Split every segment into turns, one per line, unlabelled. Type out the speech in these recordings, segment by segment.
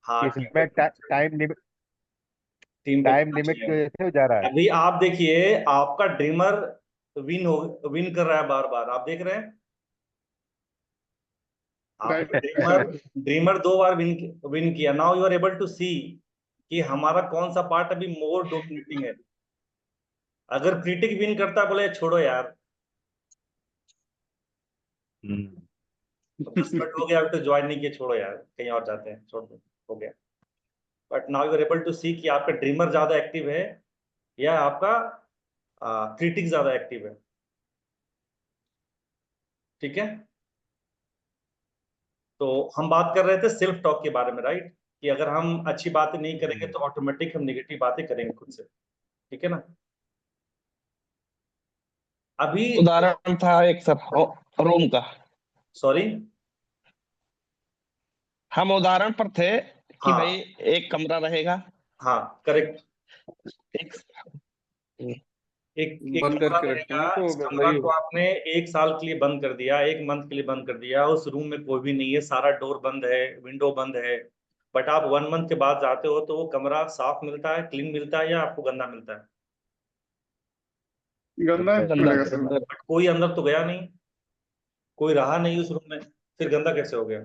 हाँ टीम
इसमें
टीम पे
टाइम
खेलना
लिमिट की
चाहिए।
वजह से हो जा रहा है।
अभी आप देखिए, आपका ड्रीमर विन कर रहा है बार बार, आप देख रहे हैं। आपका
राइट।
ड्रीमर ड्रीमर 2 बार विन किया। Now you are able to see कि हमारा कौन सा पार्ट अभी मोर डोमिनेटिंग है। अगर क्रिटिक विन करता बोले छोड़ो यार,
हम्म।
तो 10 मिनट हो गया, अभी तो ज्वाइन नहीं किया, छोड़ो यार कहीं और जाते हैं, छोड़ दो, हो गया। But now you are able to see कि आपका ड्रीमर ज्यादा एक्टिव है या आपका क्रिटिक ज्यादा एक्टिव है। ठीक है। तो हम बात कर रहे थे सेल्फ टॉक के बारे में, राइट, कि अगर हम अच्छी बातें नहीं करेंगे तो ऑटोमेटिक हम निगेटिव बातें करेंगे खुद से। ठीक है ना। अभी
उदाहरण था एक सर, रूम का।
सॉरी।
हम उदाहरण पर थे कि भाई
हाँ
एक कमरा रहेगा।
हाँ करेक्ट।
एक
एक एक
बंद
कमरा
करके रखे
रहेगा,
हैं तो
इस
गंदा
कमरा
ही
को
हो।
आपने 1 साल के लिए बंद कर दिया, 1 मंथ के लिए बंद कर दिया, उस रूम में कोई भी नहीं है, सारा डोर बंद है, विंडो बंद है। बट आप 1 मंथ के बाद जाते हो तो वो कमरा साफ मिलता है, क्लीन मिलता है, या आपको गंदा मिलता है।
गंदा
गंदा
मिलेगा सर।
गंदा।
बट कोई अंदर तो गया नहीं, कोई रहा नहीं उस रूम में, फिर गंदा कैसे हो गया।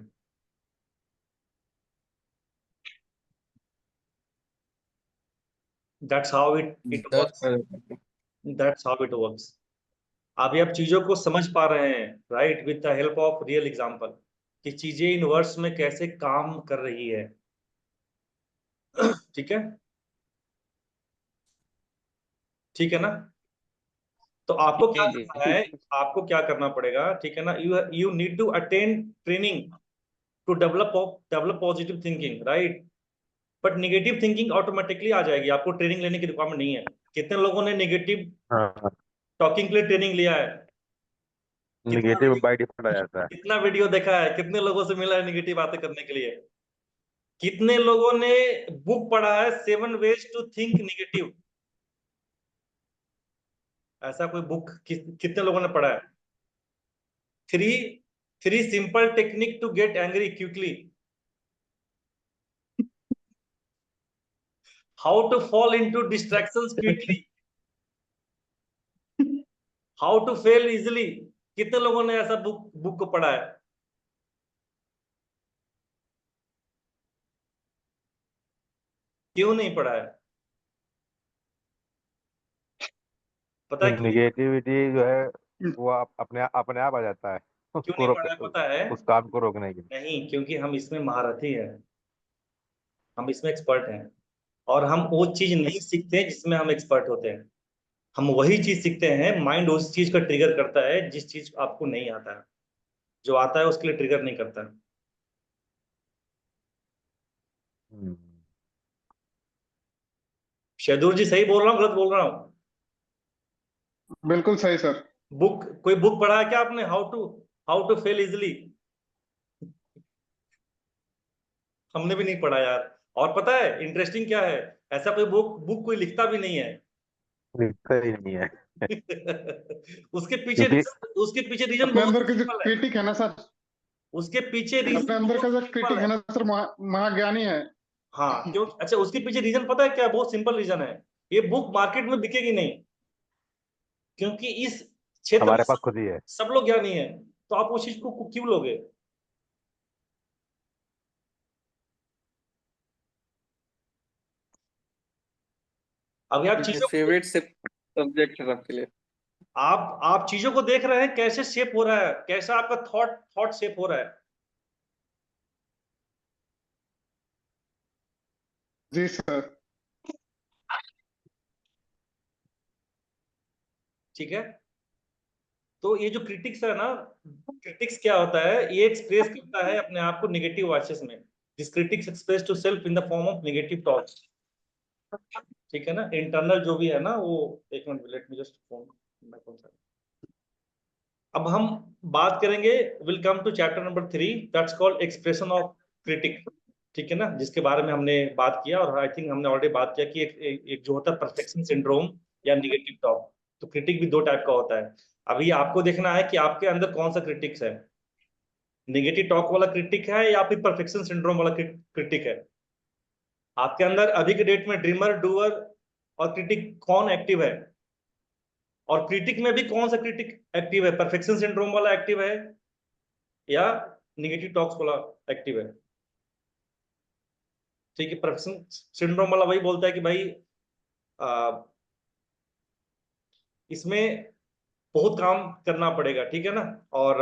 That's how it
does
works.
आ जाता है।
That's how it works. अभी आप चीजों को समझ पा रहे हैं, right, with the help of real example, कि चीजें यूनिवर्स में कैसे काम कर रही है। ठीक है। ठीक है ना। तो आपको क्या
जी जी।
करना है, आपको क्या करना पड़ेगा, ठीक है ना, you you need to attend training to develop positive thinking, right. But negative thinking automatically आ जाएगी, आपको ट्रेनिंग लेने की रिक्वायरमेंट नहीं है। कितने लोगों ने निगेटिव
हाँ,
टॉकिंग के लिए ट्रेनिंग लिया है। कितना
निगेटिव
वीडियो
बाय डिफॉल्ट आ जाता है।
कितना वीडियो देखा है, कितने लोगों से मिला है निगेटिव बातें करने के लिए। कितने लोगों ने बुक पढ़ा है 7 ways to think negative। ऐसा कोई बुक कितने लोगों ने पढ़ा है। Three three simple technique to get angry quickly. How to fall into distractions quickly. How to fail easily. कितने लोगों ने ऐसा बुक बुक को पढ़ा है। क्यों नहीं पढ़ा है। पता है क्यों।
निगेटिविटी जो है वो अपने आप आ जाता है
क्यों
उसको
नहीं
रोक,
पढ़ा है पता है।
उस काम को रोकने के लिए।
नहीं, क्योंकि हम इसमें महारथी हैं, हम इसमें एक्सपर्ट हैं। और हम वो चीज नहीं सीखते जिसमें हम एक्सपर्ट होते हैं। हम वही चीज सीखते हैं, माइंड उस चीज का ट्रिगर करता है जिस चीज आपको नहीं आता है, जो आता है उसके लिए ट्रिगर नहीं करता है।
हम्म।
शहदूर जी सही बोल रहा हूँ गलत बोल रहा हूँ।
बिल्कुल सही सर।
कोई बुक पढ़ा है क्या आपने, हाउ टू फेल इजिली। हमने भी नहीं पढ़ा यार। और पता है इंटरेस्टिंग क्या है, ऐसा कोई बुक बुक कोई लिखता भी नहीं है।
दिखता ही नहीं है क्योंकि
उसके पीछे रीजन
अपने
बहुत
अंदर
ही
के जो
सिंपल है।
क्रिटिक है ना सर,
उसके पीछे
अपने
रीजन
अंदर का
बहुत
जो
ही सिंपल
क्रिटिक
है।
है ना सर, महाज्ञानी है।
हाँ क्यों, अच्छा उसके पीछे रीजन पता है क्या, बहुत सिंपल रीजन है। ये बुक मार्केट में बिकेगी नहीं, क्योंकि इस क्षेत्र में
हमारे पास खुद ही है।
सब लोग ज्ञानी है। तो आप उस चीज को क्यों लोगे। अभी आप चीजों को
फेवरेट सब्जेक्ट है आपके लिए।
आप चीजों को देख रहे हैं कैसे शेप हो रहा है, कैसा आपका थॉट थॉट शेप हो रहा है।
जी सर।
ठीक है। तो ये जो क्रिटिक्स है ना, क्रिटिक्स क्या होता है, ये एक्सप्रेस करता है अपने आप को नेगेटिव वॉइसेस में। This critics express to self in the form of negative talks. ठीक है ना, इंटरनल जो भी है ना वो, एक minute let me just phone, मैं कौन सा, अब हम बात करेंगे, will come to chapter number 3, that's called expression of critic. ठीक है ना, जिसके बारे में हमने बात किया, और आई थिंक हमने ऑलरेडी बात किया कि एक जो होता है परफेक्शन सिंड्रोम या निगेटिव टॉक। तो क्रिटिक भी 2 टाइप का होता है। अभी आपको देखना है कि आपके अंदर कौन सा क्रिटिक्स है, निगेटिव टॉक वाला क्रिटिक है या फिर परफेक्शन सिंड्रोम वाला क्रिटिक है। आपके अंदर अभी के डेट में ड्रीमर, डूअर और क्रिटिक कौन एक्टिव है? और क्रिटिक में भी कौन सा क्रिटिक एक्टिव है? परफेक्शन सिंड्रोम वाला एक्टिव है या निगेटिव टॉक्स वाला एक्टिव है? ठीक है, परफेक्शन सिंड्रोम वाला वही बोलता है कि भाई इसमें बहुत काम करना पड़ेगा, ठीक है ना, और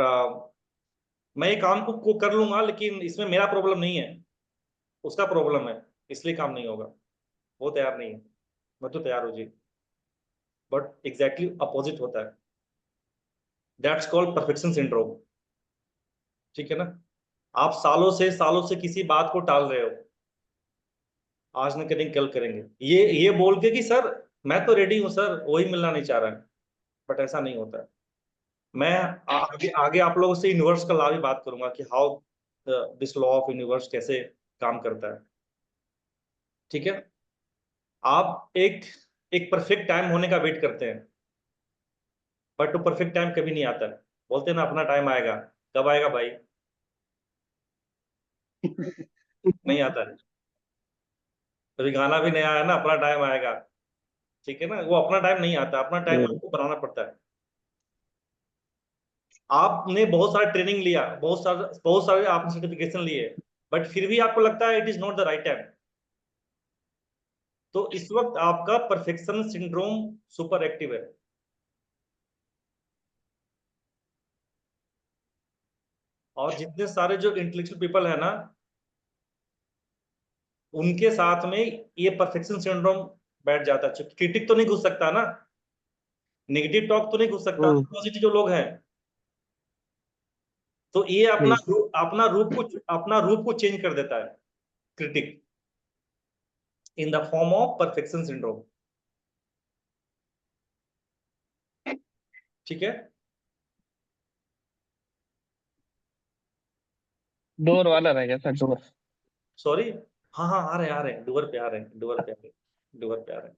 मैं ये काम को कर लूंगा, लेकिन इसमें मेरा प्रॉब्लम नहीं है, उसका प्रॉब्लम है, इसलिए काम नहीं होगा। वो तैयार नहीं है, मैं तो तैयार हो जी, बट एग्जैक्टली अपोजिट होता है। That's called perfection syndrome. ठीक है ना, आप सालों से किसी बात को टाल रहे हो, आज नहीं करेंगे कल करेंगे, ये बोल के कि सर मैं तो रेडी हूं सर, वही मिलना नहीं चाह रहा है, बट ऐसा नहीं होता है। मैं आगे आगे आप लोगों से यूनिवर्स का लॉ भी बात करूंगा कि how this law of universe कैसे काम करता है। ठीक है, आप एक एक परफेक्ट टाइम होने का वेट करते हैं, बट वो परफेक्ट टाइम कभी नहीं आता है। बोलते हैं ना अपना टाइम आएगा, कब आएगा भाई? नहीं आता है। अभी गाना भी नया है ना, अपना टाइम आएगा। ठीक है ना, वो अपना टाइम नहीं आता, अपना टाइम आपको बनाना पड़ता है। आपने बहुत सारा ट्रेनिंग लिया, बहुत सारे आपने सर्टिफिकेशन लिए, बट फिर भी आपको लगता है it is not the right time, तो इस वक्त आपका परफेक्शन सिंड्रोम सुपर एक्टिव है। और जितने सारे जो इंटेलेक्चुअल पीपल है ना, उनके साथ में ये परफेक्शन सिंड्रोम बैठ जाता है। क्रिटिक तो नहीं घुस सकता ना, नेगेटिव टॉक तो नहीं घुस सकता, पॉजिटिव जो लोग हैं, तो ये अपना रूप को चेंज कर देता है, critic, in the form of perfection syndrome. ठीक है,
डोर वाला रह गया था, डोर।
सॉरी, हाँ हाँ, आ रहे हैं, डुअर पे आ रहे हैं, डुअर पे आ रहे हैं।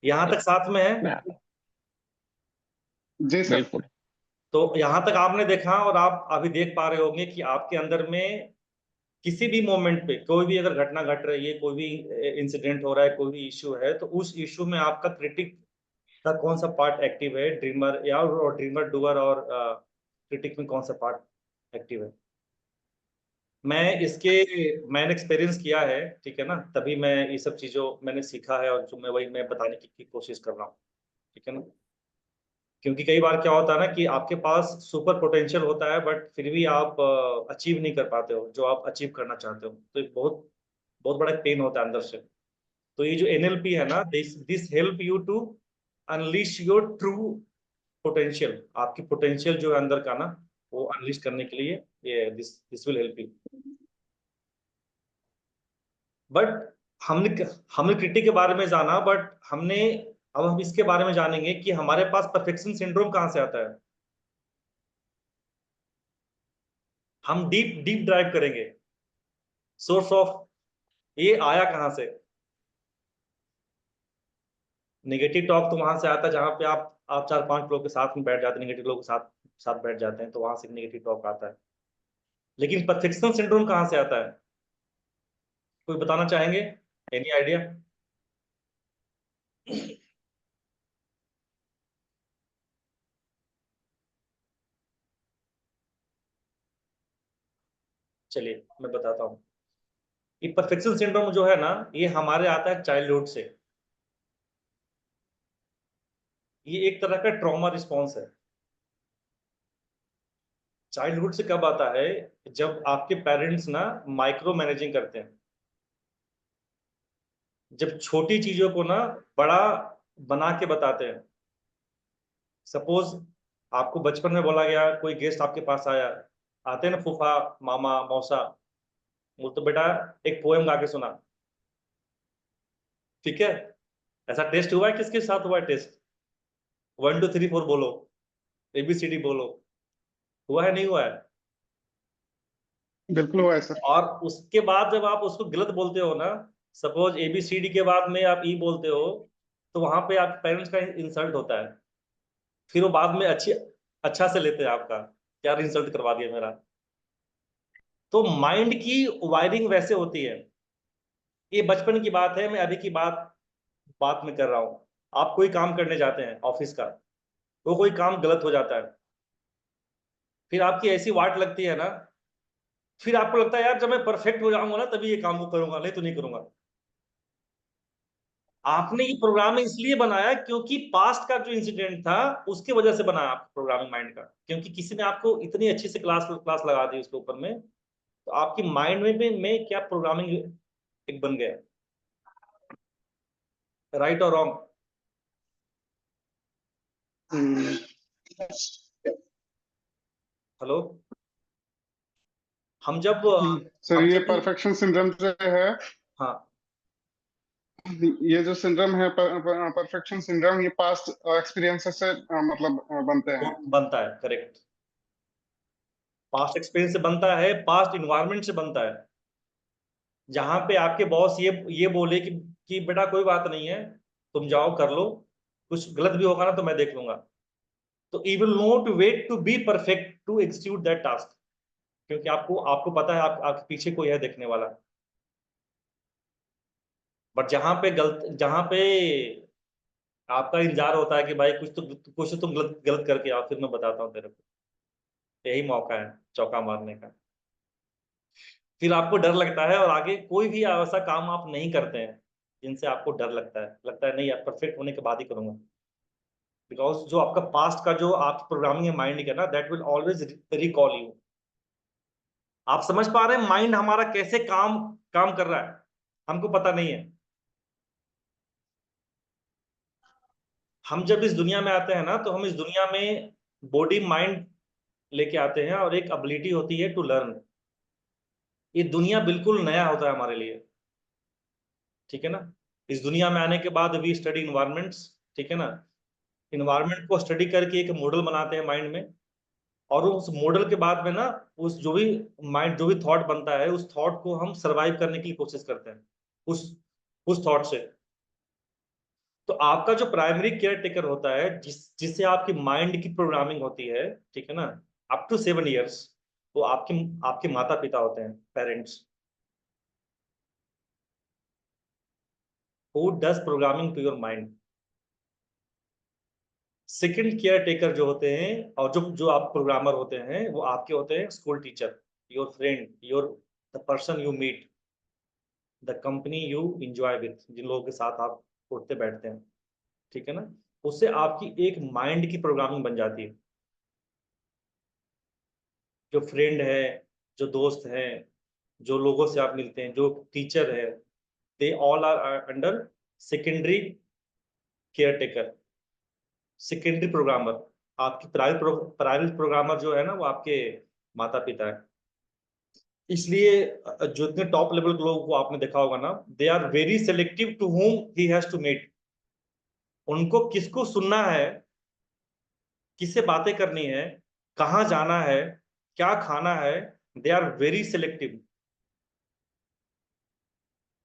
यहां तक साथ में है?
जी सर।
बिल्कुल।
तो यहां तक आपने देखा, और आप अभी देख पा रहे होंगे कि आपके अंदर में किसी भी मोमेंट पे कोई भी अगर घटना घट रही है, कोई भी इंसिडेंट हो रहा है, कोई भी इश्यू है, तो उस इश्यू में आपका क्रिटिक का कौन सा पार्ट एक्टिव है, ड्रीमर या ड्रीमर, डूअर और क्रिटिक में कौन सा पार्ट एक्टिव है? मैं इसके मैंने एक्सपीरियंस किया है, ठीक है ना, तभी मैं ये सब चीजों मैंने सीखा है, और जो मैं बताने की कोशिश कर रहा हूँ। ठीक है ना, क्योंकि कई बार क्या होता है ना कि आपके पास सुपर पोटेंशियल होता है, बट फिर भी आप अचीव नहीं कर पाते हो जो आप अचीव करना चाहते हो, तो एक बहुत बहुत बड़ा पेन होता है अंदर से। तो ये जो एनएलपी है ना, this this help you to unleash your true potential, आपकी पोटेंशियल जो है अंदर का ना, वो अनलीश करने के लिए ये this this will help you. But हमने हमने क्रिटिक के बारे में जाना, बट अब हम इसके बारे में जानेंगे कि हमारे पास परफेक्शन सिंड्रोम कहाँ से आता है। हम डीप डीप ड्राइव करेंगे, सोर्स ऑफ ये आया कहाँ से। नेगेटिव टॉक तो वहां से आता है जहां पे आप 4-5 लोग के साथ में बैठ जाते हैं, नेगेटिव लोग के साथ साथ बैठ जाते हैं, तो वहां से नेगेटिव टॉक आता है। लेकिन परफेक्शन सिंड्रोम कहाँ से आता है? कोई बताना चाहेंगे? Any idea? चलिए मैं बताता हूँ। ये परफेक्शन सिंड्रोम जो है ना, ये हमारे आता है चाइल्डहुड से। ये एक तरह का ट्रॉमा रिस्पॉन्स है। चाइल्डहुड से कब आता है? जब आपके पेरेंट्स ना माइक्रो मैनेजिंग करते हैं, जब छोटी चीजों को ना बड़ा बना के बताते हैं। सपोज आपको बचपन में बोला गया, कोई गेस्ट आपके पास आया, आते हैं ना फूफा, मामा, मौसा, वो तो बेटा एक पोएम गा के सुना। ठीक है, ऐसा टेस्ट हुआ है? किसके साथ हुआ है टेस्ट? 1 2 3 4 बोलो, ABCD बोलो, हुआ है नहीं हुआ है?
बिल्कुल हुआ है सर।
और उसके बाद जब आप उसको गलत बोलते हो ना, सपोज ABCD के बाद में आप ई बोलते हो, तो वहां पे आपके पेरेंट्स का इंसल्ट होता है। फिर वो बाद में अच्छा से लेते हैं आपका, क्या इंसल्ट करवा दिया मेरा। तो माइंड की वायरिंग वैसे होती है। ये बचपन की बात है, मैं अभी की बात में कर रहा हूँ। आप कोई काम करने जाते हैं ऑफिस का, वो कोई काम गलत हो जाता है, फिर आपकी ऐसी वाट लगती है ना, फिर आपको लगता है यार जब मैं परफेक्ट हो जाऊंगा ना तभी ये काम को करूंगा, नहीं तो नहीं करूंगा। आपने ये प्रोग्रामिंग इसलिए बनाया क्योंकि पास्ट का जो इंसिडेंट था उसके वजह से बनाया आप प्रोग्रामिंग माइंड का, क्योंकि किसी ने आपको इतनी अच्छी से क्लास क्लास लगा दी उसके ऊपर में, तो आपकी माइंड में क्या प्रोग्रामिंग एक बन गया। राइट और रॉन्ग? हेलो, हम जब
सर
हम
ये
जब
परफेक्शन सिंड्रोम जो है,
हाँ
ये जो सिंड्रोम है परफेक्शन सिंड्रोम, ये पास्ट एक्सपीरियंसेस से मतलब बनते हैं।
बनता है, करेक्ट। पास्ट एक्सपीरियंस से बनता है, पास्ट इन्वायरमेंट से बनता है, जहां पे आपके बॉस ये बोले कि बेटा कोई बात नहीं है, तुम जाओ कर लो, कुछ गलत भी होगा ना तो मैं देख लूंगा। तो you will not wait to be perfect to execute that task, क्योंकि आपको आपको पता है आपके पीछे कोई है देखने वाला। बट जहां पे आपका इंतजार होता है कि भाई कुछ तो तुम गलत गलत करके आओ, फिर मैं बताता हूँ तेरे को, यही मौका है चौका मारने का। फिर आपको डर लगता है और आगे कोई भी ऐसा काम आप नहीं करते हैं जिनसे आपको डर लगता है नहीं यार परफेक्ट होने के बाद ही करूंगा। बिकॉज जो आपका पास्ट का जो आप प्रोग्रामिंग है माइंड का ना, that will always recall you. आप समझ पा रहे हैं माइंड हमारा कैसे काम काम कर रहा है, हमको पता नहीं है। हम जब इस दुनिया में आते हैं ना, तो हम इस दुनिया में बॉडी माइंड लेके आते हैं और एक एबिलिटी होती है टू लर्न। ये दुनिया बिल्कुल नया होता है हमारे लिए, ठीक है ना। इस दुनिया में आने के बाद वी स्टडी इन्वायरमेंट्स, ठीक है ना। इन्वायरमेंट को स्टडी करके एक मॉडल बनाते हैं माइंड में, और उस मॉडल के बाद में ना उस जो भी माइंड जो भी थॉट बनता है, उस थॉट को हम सरवाइव करने की कोशिश करते हैं उस उस थॉट से। तो आपका जो प्राइमरी केयर टेकर होता है, जिससे आपकी माइंड की प्रोग्रामिंग होती है, ठीक है ना, अप टू 7 years, वो आपके आपके माता पिता होते हैं, parents. Who does programming to your mind? Second care taker जो होते हैं और जो जो आप प्रोग्रामर होते हैं, वो आपके होते हैं school teacher, your friend, your the person you meet, the company you enjoy with, जिन लोगों के साथ आप उठते बैठते हैं, ठीक है ना। उससे आपकी एक माइंड की प्रोग्रामिंग बन जाती है। जो फ्रेंड है, जो दोस्त है, जो लोगों से आप मिलते हैं, जो टीचर है, they all are under secondary care taker, secondary programmer. आपकी प्राइमरी प्रोग्रामर जो है ना, वो आपके माता पिता है। इसलिए जो इतने टॉप लेवल के लोगों को आपने देखा होगा ना, they are very selective to whom he has to meet. उनको किसको सुनना है, किससे बातें करनी है, कहाँ जाना है, क्या खाना है, they are very selective,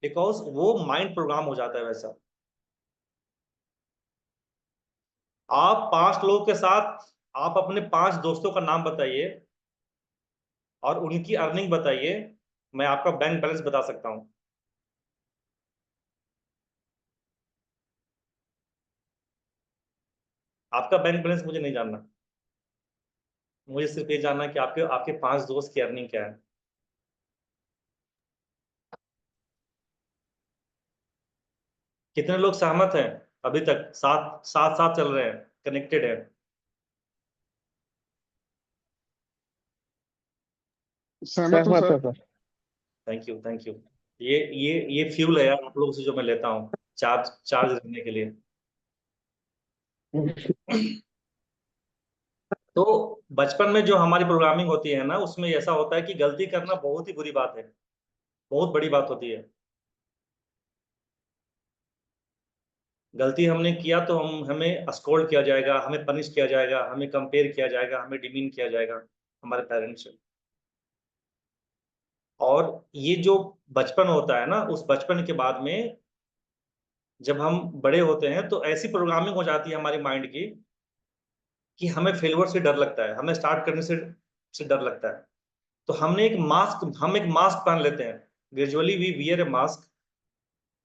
because वो माइंड प्रोग्राम हो जाता है वैसा। आप 5 लोगों के साथ, आप अपने 5 दोस्तों का नाम बताइए और उनकी अर्निंग बताइए, मैं आपका बैंक बैलेंस बता सकता हूं। आपका बैंक बैलेंस मुझे नहीं जानना, मुझे सिर्फ ये जानना है कि आपके आपके 5 दोस्त की अर्निंग क्या है। कितने लोग सहमत हैं अभी तक, साथ साथ साथ चल रहे हैं, कनेक्टेड है?
सहमत हूँ
सहमत है
sir.
Sir.
Thank you, thank you. ये फ्यूल है यार आप लोगों से जो मैं लेता हूँ, चार्ज चार्ज रखने के लिए। तो बचपन में जो हमारी प्रोग्रामिंग होती है ना, उसमें ऐसा होता है कि गलती करना बहुत ही बुरी बात है, बहुत बड़ी बात होती है। गलती हमने किया तो हमें स्कोल्ड किया जाएगा, हमें पनिश किया जाएगा, हमें कंपेयर किया जाएगा, हमें डिमीन किया जाएगा हमारे पेरेंट्स से। और ये जो बचपन होता है ना, उस बचपन के बाद में जब हम बड़े होते हैं तो ऐसी प्रोग्रामिंग हो जाती है हमारी माइंड की कि हमें फेलियर से डर लगता है, हमें स्टार्ट करने से डर लगता है। तो हम एक मास्क पहन लेते हैं, gradually we wear a mask,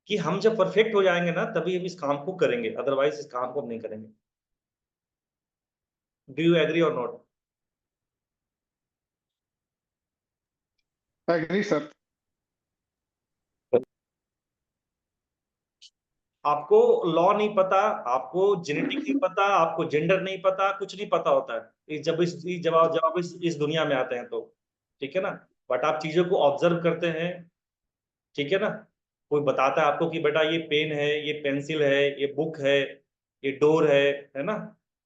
कि हम जब परफेक्ट हो जाएंगे ना तभी हम इस काम को करेंगे, अदरवाइज इस काम को हम नहीं करेंगे। डू यू एग्री और नॉट?
Agree sir.
आपको लॉ नहीं पता, आपको जेनेटिक नहीं पता, आपको जेंडर नहीं पता, कुछ नहीं पता होता है जब आप इस दुनिया में आते हैं तो, ठीक है ना। बट आप चीजों को ऑब्जर्व करते हैं, ठीक है ना। कोई बताता है आपको कि बेटा ये पेन है, ये पेंसिल है, ये बुक है, ये डोर है ना।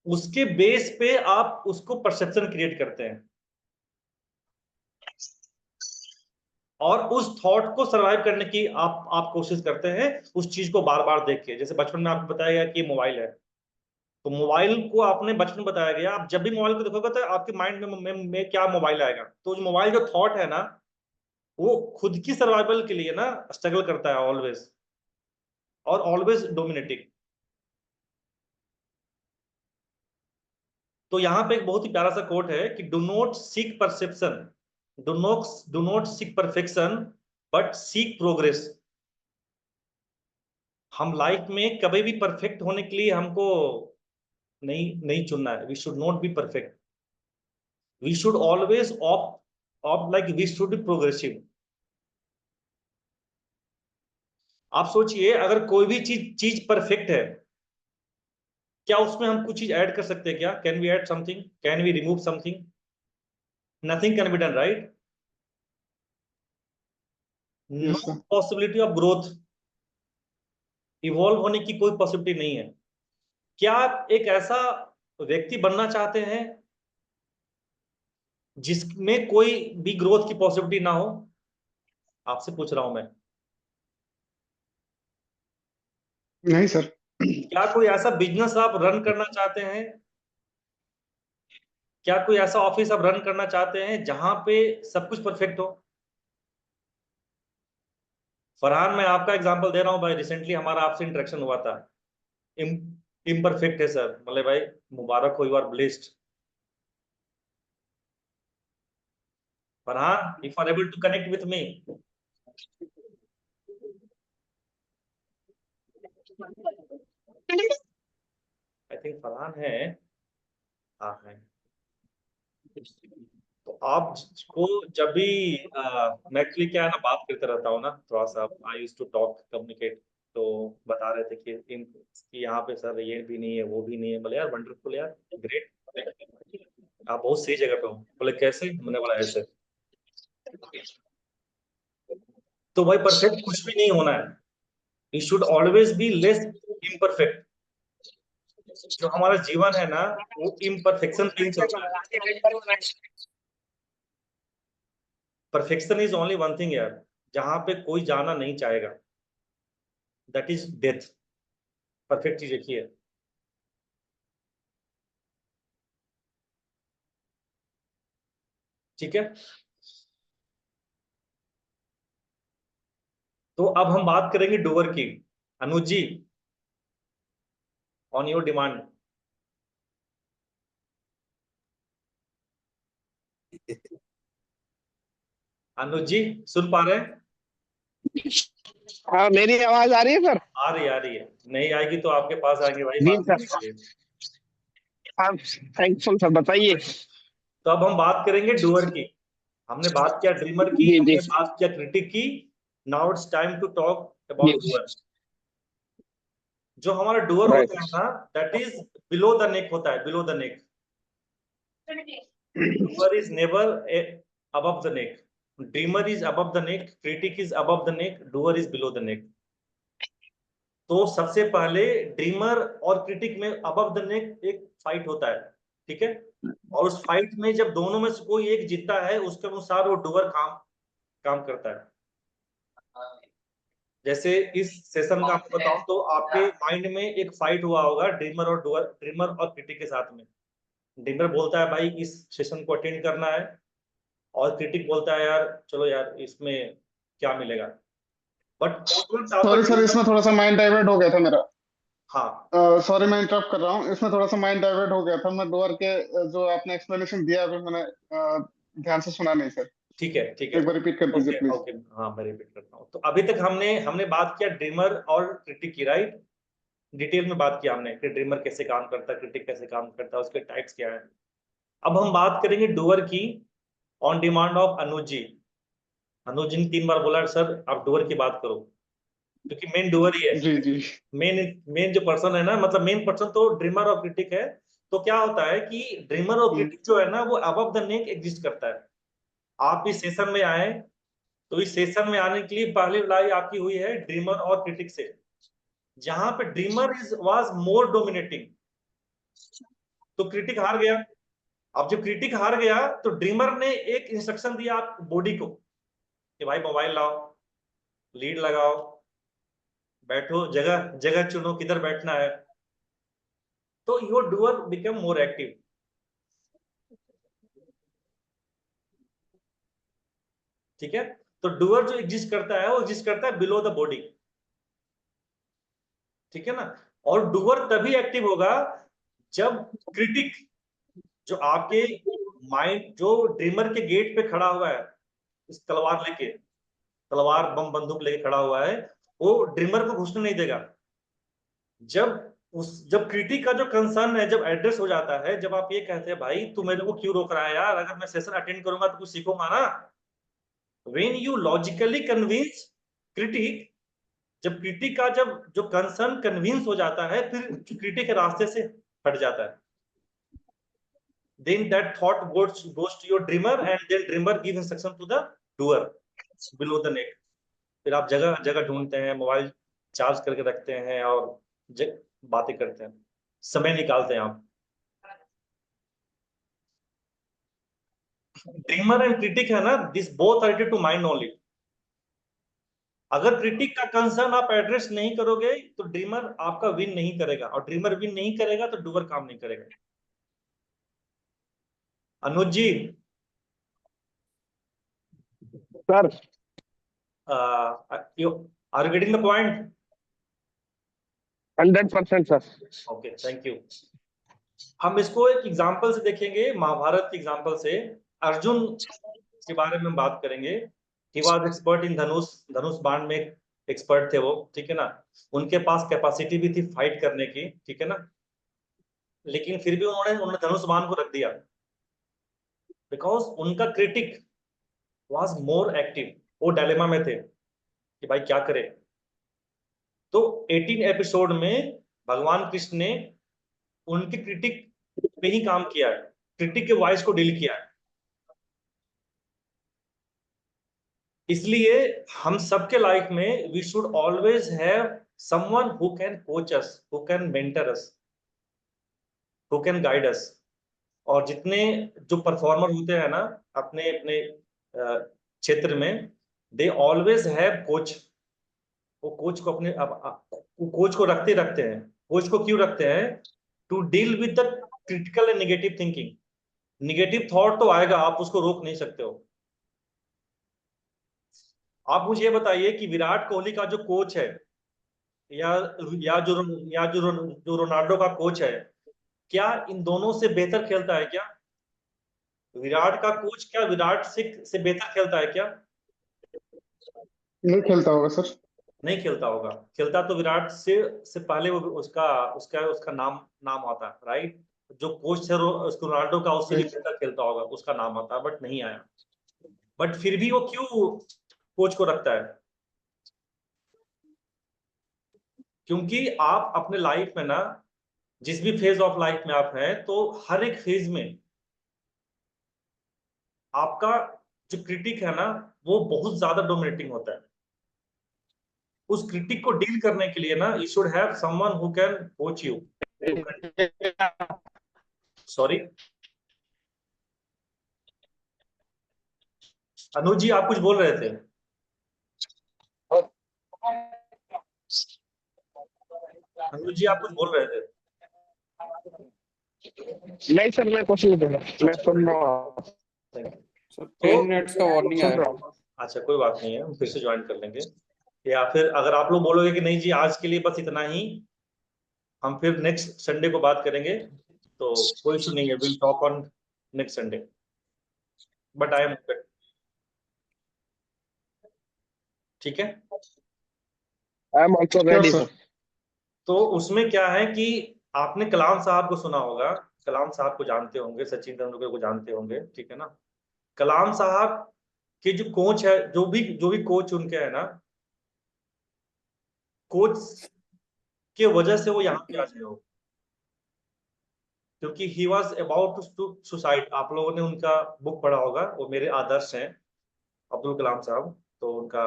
उसके बेस पे आप उसको परसेप्शन क्रिएट करते हैं और उस थॉट को सरवाइव करने की आप कोशिश करते हैं, उस चीज को बार बार देख के। जैसे बचपन में आपको बताया गया कि ये मोबाइल है, तो मोबाइल को आपने बचपन में बताया गया, आप जब भी मोबाइल को देखोगे तो आपके माइंड में क्या मोबाइल आएगा। तो जो मोबाइल जो थॉट है ना, वो खुद की सर्वाइवल के लिए ना स्ट्रगल करता है ऑलवेज, और ऑलवेज डोमिनेटिंग। तो यहाँ पे एक बहुत ही प्यारा सा कोट है कि do not seek perception, do not seek perfection, but seek progress. हम लाइफ में कभी भी परफेक्ट होने के लिए हमको नहीं नहीं चुनना है। We should not be perfect, we should always opt like we should be progressive. आप सोचिए, अगर कोई भी चीज परफेक्ट है, क्या उसमें हम कुछ चीज ऐड कर सकते हैं? क्या can we add something, can we remove something? Nothing can be done, right? No
yes sir.
Possibility of growth, evolve होने की कोई पॉसिबिलिटी नहीं है। क्या आप एक ऐसा व्यक्ति बनना चाहते हैं जिसमें कोई भी ग्रोथ की पॉसिबिलिटी ना हो? आपसे पूछ रहा हूं मैं।
नहीं सर।
क्या कोई ऐसा बिजनेस आप रन करना चाहते हैं, क्या कोई ऐसा ऑफिस आप रन करना चाहते हैं जहां पे सब कुछ परफेक्ट हो? फरहान, मैं आपका एग्जांपल दे रहा हूं भाई, रिसेंटली हमारा आपसे इंटरेक्शन हुआ था। इम्परफेक्ट है सर, मतलब भाई मुबारक हो, you are blessed. Farhan, if are able to connect with me. I think Farhan है। हाँ है। तो आपको जब भी मैं एक्चुअली क्या है ना, बात करते रहता हूँ ना थोड़ा सा, आई यूज टू टॉक कम्युनिकेट। तो बता रहे थे कि यहाँ पे सर ये भी नहीं है, वो भी नहीं है। बोले यार वंडरफुल यार, ग्रेट, आप बहुत सही जगह पे हो। बोले कैसे? मैंने बोला ऐसे। तो भाई परफेक्ट कुछ भी नहीं होना है, we should always be less imperfect. जो हमारा जीवन है ना, वो इम्परफेक्शन पे ही चलता है। Perfection is only one thing यार, जहां पे कोई जाना नहीं चाहेगा, दैट इज डेथ। परफेक्ट चीज एक ही है। ठीक है। तो अब हम बात करेंगे डूअर की। अनुज जी, ऑन योर डिमांड। अनुज जी, सुन पा रहे हैं?
हाँ, मेरी आवाज आ रही है सर?
आ रही है। नहीं आएगी तो आपके पास आएंगे भाई
जी
बात
सर।
करने के लिए।
हाँ, थैंकफुल सर, बताइए।
तो अब हम बात करेंगे डूअर की। हमने बात किया ड्रीमर की,
जी जी
हमने बात किया क्रिटिक की। Now it's time to talk
जी।
About doer. जो हमारा डूअर
राइट।
होता है ना, that is below the neck होता है, below the neck. Doer is never above the neck. Dreamer is above the neck, critic is above the neck, doer is below the neck. तो सबसे पहले dreamer और critic में above the neck एक fight होता है, ठीक है। और उस फाइट में जब दोनों में से कोई एक जीतता है, उसके अनुसार वो डूअर काम काम करता है। जैसे इस सेशन का आपको बताऊं तो आपके माइंड में एक फाइट हुआ होगा ड्रीमर और क्रिटिक के साथ में। ड्रीमर बोलता है भाई इस सेशन को अटेंड करना है, और क्रिटिक बोलता है यार चलो यार इसमें क्या मिलेगा। बट
सॉरी सर, इसमें थोड़ा सा माइंड डाइवर्ट हो गया था मेरा।
हाँ,
सॉरी, मैं इंटरप्ट कर रहा हूँ। इसमें थोड़ा सा माइंड डाइवर्ट हो गया था। मैं डोअर के जो आपने एक्सप्लेनेशन दिया अभी मैंने ध्यान से सुना नहीं सर।
ठीक है, ठीक है।
एक बार रिपीट कर दीजिए
ओके,
प्लीज।
ओके, हाँ मैं रिपीट करता हूँ। तो अभी तक हमने बात किया ड्रीमर और क्रिटिक की, राइट? डिटेल में बात किया हमने कि ड्रीमर कैसे काम करता है, क्रिटिक कैसे काम करता है, उसके टाइप्स क्या है। अब हम बात करेंगे डूअर की, ऑन डिमांड ऑफ अनुज जी। अनुज जी ने 3 बार बोला सर आप डूअर की बात करो, क्योंकि मेन डूअर ही है।
जी जी।
मेन मेन जो पर्सन है ना, मतलब मेन पर्सन तो ड्रीमर और क्रिटिक है। तो क्या होता है कि ड्रीमर और क्रिटिक जो है ना, वो अबव द नेक एग्जिस्ट करता है। आप इस सेशन में आए, तो इस सेशन में आने के लिए पहली लड़ाई आपकी हुई है ड्रीमर और क्रिटिक से, जहां पे ड्रीमर वाज मोर डोमिनेटिंग, तो क्रिटिक हार गया। अब जब क्रिटिक हार गया तो ड्रीमर ने एक इंस्ट्रक्शन दिया आप बॉडी को कि भाई मोबाइल लाओ, लीड लगाओ, बैठो, जगह जगह चुनो किधर बैठना है। तो your doer become more active. ठीक है, तो डूअर जो एग्जिस्ट करता है वो एग्जिस्ट करता है बिलो द बॉडी। ठीक है ना? और डूअर तभी एक्टिव होगा जब क्रिटिक, जो आपके माइंड, जो ड्रीमर के गेट पे खड़ा हुआ है इस तलवार लेके, तलवार बम बंदूक लेके खड़ा हुआ है, वो ड्रीमर को घुसने नहीं देगा। जब क्रिटिक का जो कंसर्न है जब एड्रेस हो जाता है, जब आप ये कहते हैं भाई तू मेरे को क्यों रोक रहा है यार, अगर मैं सेशन अटेंड करूंगा तो कुछ सीखूंगा ना। When you logically convince critic, जब क्रिटिक का जब जो कंसर्न कन्विंस हो जाता है, फिर क्रिटिक के रास्ते से हट जाता है। then that thought goes to your dreamer and then dreamer gives instruction to the doer below the neck। फिर आप जगह जगह ढूंढते हैं, मोबाइल चार्ज करके रखते हैं और बातें करते हैं, समय निकालते हैं आप। ड्रीमर एंड क्रिटिक है ना, this both are to mind only. अगर क्रिटिक का कंसर्न आप एड्रेस नहीं करोगे तो ड्रीमर आपका विन नहीं करेगा, और ड्रीमर विन नहीं करेगा तो डूअर काम नहीं करेगा। Anuj ji,
sir
are you getting the point?
100% sir.
Okay, thank you. हम इसको एक एग्जाम्पल से देखेंगे, महाभारत के एग्जाम्पल से। अर्जुन के बारे में हम बात करेंगे। ही वाज एक्सपर्ट इन धनुष, धनुष बाण में एक्सपर्ट थे वो, ठीक है ना? उनके पास कैपेसिटी भी थी फाइट करने की, ठीक है ना? लेकिन फिर भी उन्होंने धनुष बाण को रख दिया, बिकॉज उनका क्रिटिक वाज मोर एक्टिव। वो डायलेमा में थे कि भाई क्या करें। तो 18 एपिसोड में भगवान कृष्ण ने उनके क्रिटिक पे ही काम किया है, क्रिटिक के वॉइस को डील किया है। इसलिए हम सबके लाइफ में we should always have someone who can coach us, who can mentor us, who can guide us. और जितने जो परफॉर्मर होते हैं ना अपने अपने क्षेत्र में, दे ऑलवेज हैव कोच। वो कोच को अपने वो कोच को रखते हैं। कोच को क्यों रखते हैं? To deal with the critical and negative thinking. Negative thought तो आएगा, आप उसको रोक नहीं सकते हो। आप मुझे ये बताइए कि विराट कोहली का जो कोच है, या या जो या जो जो रोनाल्डो का कोच है, क्या इन दोनों से बेहतर खेलता है क्या? विराट का कोच क्या विराट से बेहतर खेलता है क्या?
नहीं खेलता होगा सर।
नहीं खेलता होगा। खेलता तो विराट से पहले वो उसका उसका उसका नाम नाम आता है, राइट? जो कोच है उसको रोनाल्डो का, उससे भी बेहतर खेलता होगा, उसका नाम आता है, बट नहीं आया। बट फिर भी वो क्यों कोच को रखता है? क्योंकि आप अपने लाइफ में ना, जिस भी फेज ऑफ लाइफ में आप हैं, तो हर एक फेज में आपका जो क्रिटिक है ना, वो बहुत ज्यादा डोमिनेटिंग होता है। उस क्रिटिक को डील करने के लिए ना, you should have someone who can coach you. Sorry Anuj ji, आप कुछ बोल रहे थे? अनुज जी, आप कुछ बोल रहे थे?
नहीं सर, मैं कुछ नहीं बोला, मैं सुन रहा हूँ।
सर 10 मिनट्स का वार्निंग
सुन
आया
रहा
है।
हूँ।
अच्छा, कोई बात नहीं है, हम फिर से ज्वाइन कर लेंगे। या फिर अगर आप लोग बोलोगे कि नहीं जी आज के लिए बस इतना ही, हम फिर नेक्स्ट संडे को बात करेंगे, तो कोई इशू नहीं है, will talk on next Sunday. But I am ठीक है।
I am also
Sure,
ready,
sir.
sir.
तो उसमें क्या है कि आपने कलाम साहब को सुना होगा, कलाम साहब को जानते होंगे, सचिन तेंदुलकर को जानते होंगे, ठीक है ना। कलाम साहब के जो कोच है, जो भी कोच उनके है ना, कोच के वजह से वो यहाँ पे आ गए हो, क्योंकि he was about to suicide. आप लोगों ने उनका बुक पढ़ा होगा, वो मेरे आदर्श हैं, अब्दुल कलाम साहब। तो उनका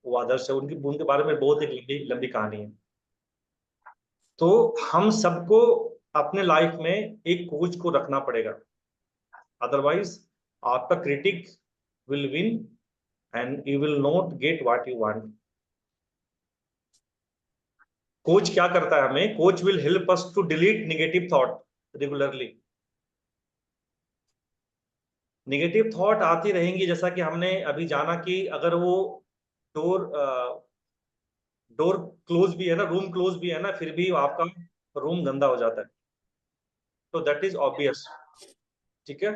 वो आदर्श है, उनकी उनके बारे में बहुत एक लंबी लंबी कहानी है। तो हम सबको अपने लाइफ में एक कोच को रखना पड़ेगा, अदरवाइज आपका critic will win and you will not get what you want. Coach क्या करता है हमें? Coach will help us to delete negative thought regularly. Negative thought आती रहेंगी, जैसा कि हमने अभी जाना कि अगर वो डोर डोर क्लोज भी है ना, रूम क्लोज भी है ना, फिर भी आपका रूम गंदा हो जाता है। तो दैट इज ऑब्वियस, ठीक है।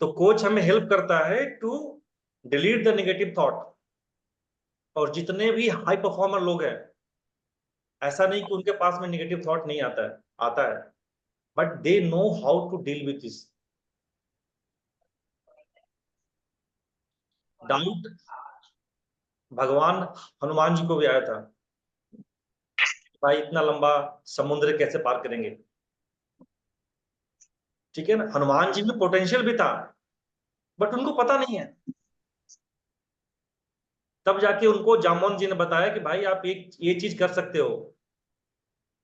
तो कोच हमें हेल्प करता है to delete the negative thought. और जितने भी हाई परफॉर्मर लोग हैं, ऐसा नहीं कि उनके पास में नेगेटिव थॉट नहीं आता है, आता है, but they know how to deal with this. Doubt भगवान हनुमान जी को भी आया था, भाई इतना लंबा समुद्र कैसे पार करेंगे, ठीक है ना। हनुमान जी में पोटेंशियल भी था, बट उनको पता नहीं है। तब जाके उनको जामवंत जी ने बताया कि भाई आप एक ये चीज कर सकते हो।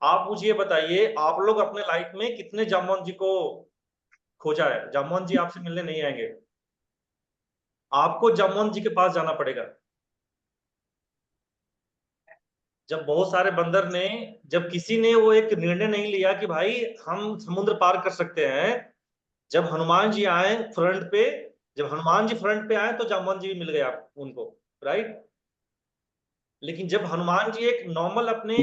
आप मुझे ये बताइए, आप लोग अपने लाइफ में कितने जामवंत जी को खोजा है? जामवंत जी आपसे मिलने नहीं आएंगे, आपको जामवंत जी के पास जाना पड़ेगा। जब बहुत सारे बंदर ने, जब किसी ने वो एक निर्णय नहीं लिया कि भाई हम समुद्र पार कर सकते हैं, जब हनुमान जी आए फ्रंट पे, जब हनुमान जी फ्रंट पे आए तो जामवंत जी भी मिल गए आप उनको, राइट। लेकिन जब हनुमान जी एक नॉर्मल अपने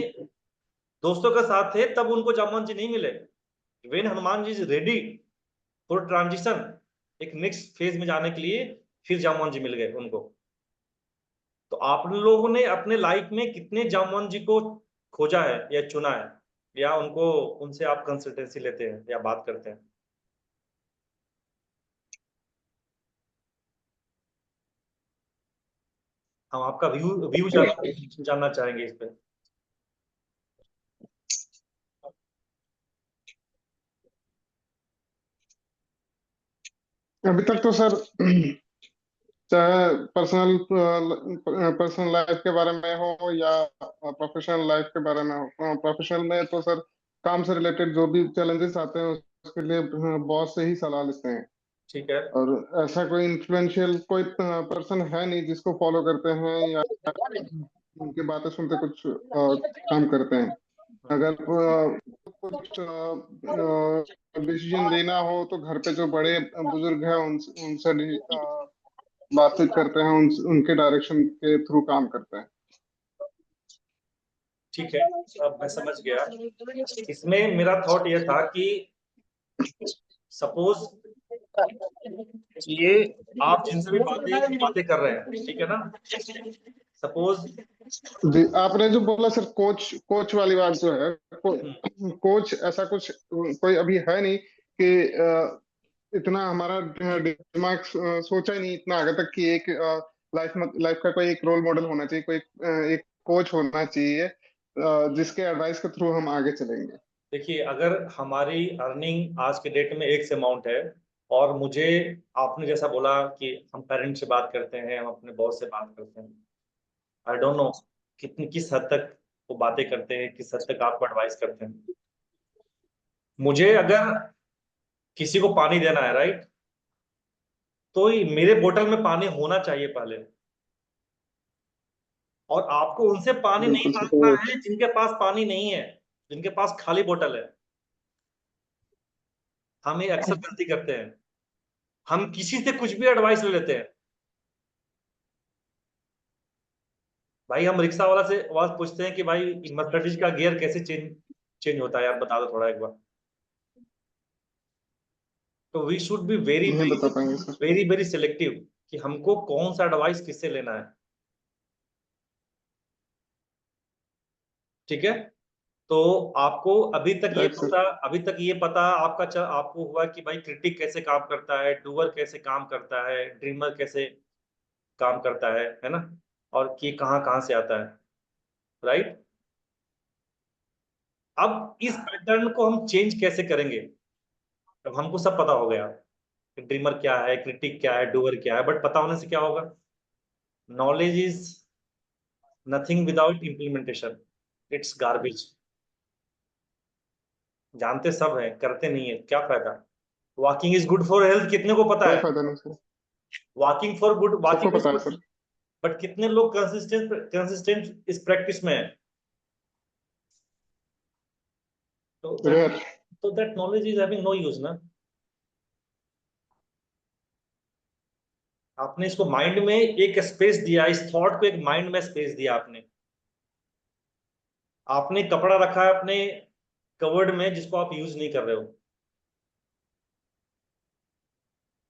दोस्तों के साथ थे, तब उनको जामवंत जी नहीं मिले। When Hanuman ji is ready for transition, एक नेक्स्ट फेज में जाने के लिए, फिर जामवंत जी मिल गए उनको। तो आप लोगों ने अपने लाइफ में कितने जामवंत जी को खोजा है या चुना है, या उनको, उनसे आप कंसल्टेंसी लेते हैं या बात करते हैं? हम आपका व्यू जानना चाहेंगे इस पे।
अभी तक तो सर चाहे पर्सनल लाइफ के बारे में हो या प्रोफेशनल लाइफ के बारे में हो। प्रोफेशनल में तो सर काम से रिलेटेड जो भी चैलेंजेस आते हैं उसके लिए बॉस से ही सलाह लेते हैं।
ठीक है।
और ऐसा कोई इन्फ्लुएंशियल कोई पर्सन है नहीं जिसको फॉलो करते हैं या उनकी बातें सुनते कुछ काम करते हैं। अगर कुछ डिसीजन लेना हो तो घर पे जो बड़े बुजुर्ग हैं उनसे बातचीत करते हैं, उनके डायरेक्शन के थ्रू काम करते हैं।
ठीक है, अब मैं समझ गया। इसमें मेरा थॉट ये था कि सपोज ये आप जिनसे भी बातें कर रहे हैं, ठीक है ना, सपोज
जी, आपने जो बोला सर कोच वाली बात जो है, कोच ऐसा कुछ कोई अभी है नहीं कि इतना हमारा दिमाग सोचा ही नहीं इतना आगे तक कि एक लाइफ का कोई एक रोल मॉडल होना चाहिए, कोई एक कोच होना चाहिए जिसके एडवाइस के थ्रू हम आगे चलेंगे।
देखिए, अगर हमारी अर्निंग आज के डेट में एक अमाउंट है, और मुझे, आपने जैसा बोला कि हम पेरेंट्स से बात करते हैं, हम अपने बॉस से बात करते हैं, आई डोंट नो किस हद तक वो बातें करते हैं, किस हद तक आपको एडवाइस करते हैं। मुझे अगर किसी को पानी देना है, राइट, तो मेरे बोतल में पानी होना चाहिए पहले, और आपको उनसे पानी नहीं
बिल्कुल
मांगना
सर।
है जिनके पास पानी नहीं है, जिनके पास खाली बोतल है। हम ये अक्सर गलती करते हैं, हम किसी से कुछ भी एडवाइस ले लेते हैं। भाई हम रिक्शा वाला से आवाज पूछते हैं कि भाई मर्सिडीज का गियर कैसे चेंज होता है, यार बता दो थोड़ा एक बार। तो वी शुड बी वेरी
नहीं बता पाएंगे सर।
वेरी वेरी सिलेक्टिव कि हमको कौन सा एडवाइस किससे लेना है। ठीक है, तो आपको अभी तक ये
Right, sir.
पता, आपको हुआ कि भाई क्रिटिक कैसे काम करता है, डूअर कैसे काम करता है, ड्रीमर कैसे काम करता है ना, और कि कहाँ कहाँ से आता है, राइट। अब इस पैटर्न को हम चेंज कैसे करेंगे। अब हमको सब पता हो गया कि ड्रीमर क्या है, क्रिटिक क्या है, डूअर क्या है, बट पता होने से क्या होगा। Knowledge is nothing without implementation, it's garbage. जानते सब है, करते नहीं है, क्या फायदा। Walking is good for health, कितने को पता
कोई
है।
फायदा नहीं सर,
वॉकिंग फॉर गुड,
सबको
वॉकिंग इज
पता है
गुड,
सर।
बट कितने लोग कंसिस्टेंट इस प्रैक्टिस में है। तो
Rare.
That knowledge is having no use ना। आपने इसको माइंड में एक स्पेस दिया, इस थॉट को एक माइंड में स्पेस दिया आपने। आपने कपड़ा रखा है अपने कवर्ड में जिसको आप यूज नहीं कर रहे हो,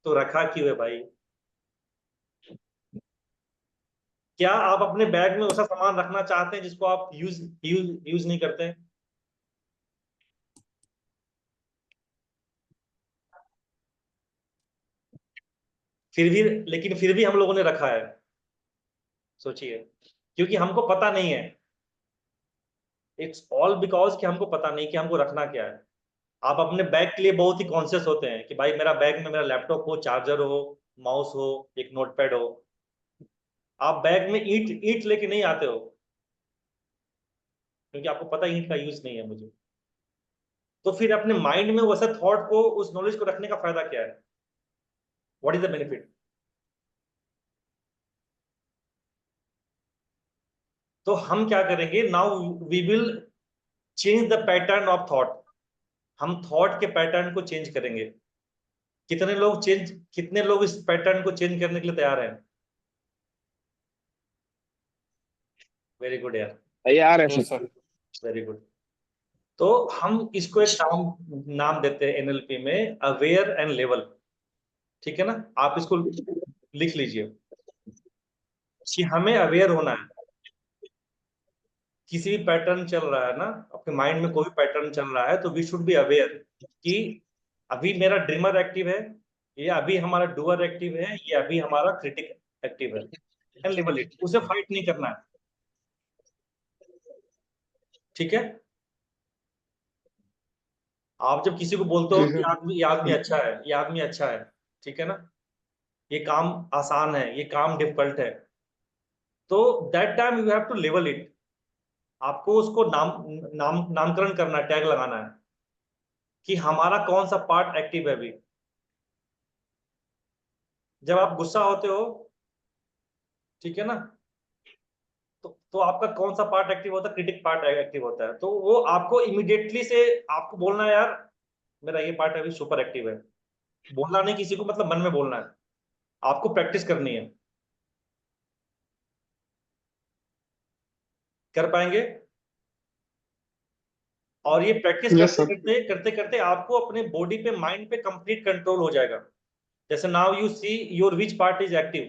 तो रखा क्यों है भाई। क्या आप अपने बैग में वैसा सामान रखना चाहते हैं जिसको आप यूज नहीं करते हैं। लेकिन फिर भी हम लोगों ने रखा है। सोचिए, क्योंकि हमको पता नहीं है। इट्स ऑल बिकॉज कि हमको पता नहीं कि हमको रखना क्या है। आप अपने बैग के लिए बहुत ही कॉन्शियस होते हैं कि भाई मेरा बैग में मेरा लैपटॉप हो, चार्जर हो, माउस हो, एक नोटपैड हो। आप बैग में ईंट ईंट लेके नहीं आते हो, क्योंकि आपको पता ईंट का यूज नहीं है मुझे। तो फिर अपने माइंड में वैसा थॉट को, उस नॉलेज को रखने का फायदा क्या है। What is the benefit. तो हम क्या करेंगे, now we will change the pattern of thought. हम थॉट के पैटर्न को चेंज करेंगे। कितने लोग इस पैटर्न को चेंज करने के लिए तैयार हैं। वेरी गुड यार,
तैयार है
Yes,
sir.
sir.
Very good. तो हम इसको एक नाम देते हैं एनएलपी में, अवेयर एंड लेवल। ठीक है ना, आप इसको लिख लीजिए कि हमें अवेयर होना है। किसी भी पैटर्न चल रहा है ना, आपके माइंड में कोई पैटर्न चल रहा है, तो वी शुड बी अवेयर कि अभी मेरा ड्रीमर एक्टिव है, ये अभी हमारा डूअर एक्टिव है, ये अभी हमारा क्रिटिक एक्टिव है। एंड लेवल इट, उसे फाइट नहीं करना है। ठीक है, आप जब किसी को बोलते हो
जी
कि
हाँ।
ये आदमी अच्छा है, ये आदमी अच्छा है, ठीक है ना, ये काम आसान है, ये काम डिफिकल्ट है, तो that time you have to level it. आपको उसको नामकरण करना है, टैग लगाना है कि हमारा कौन सा पार्ट एक्टिव है अभी। जब आप गुस्सा होते हो, ठीक है ना, तो आपका कौन सा पार्ट एक्टिव होता है, क्रिटिक पार्ट एक्टिव होता है। तो वो आपको इमिडिएटली से आपको बोलना है, यार मेरा ये पार्ट अभी सुपर एक्टिव है। बोलना नहीं किसी को, मतलब मन में बोलना है। आपको प्रैक्टिस करनी है। कर पाएंगे। और ये प्रैक्टिस
यस
करते
सर।
करते करते करते आपको अपने बॉडी पे, माइंड पे कंप्लीट कंट्रोल हो जाएगा। जैसे now you see your which part is active.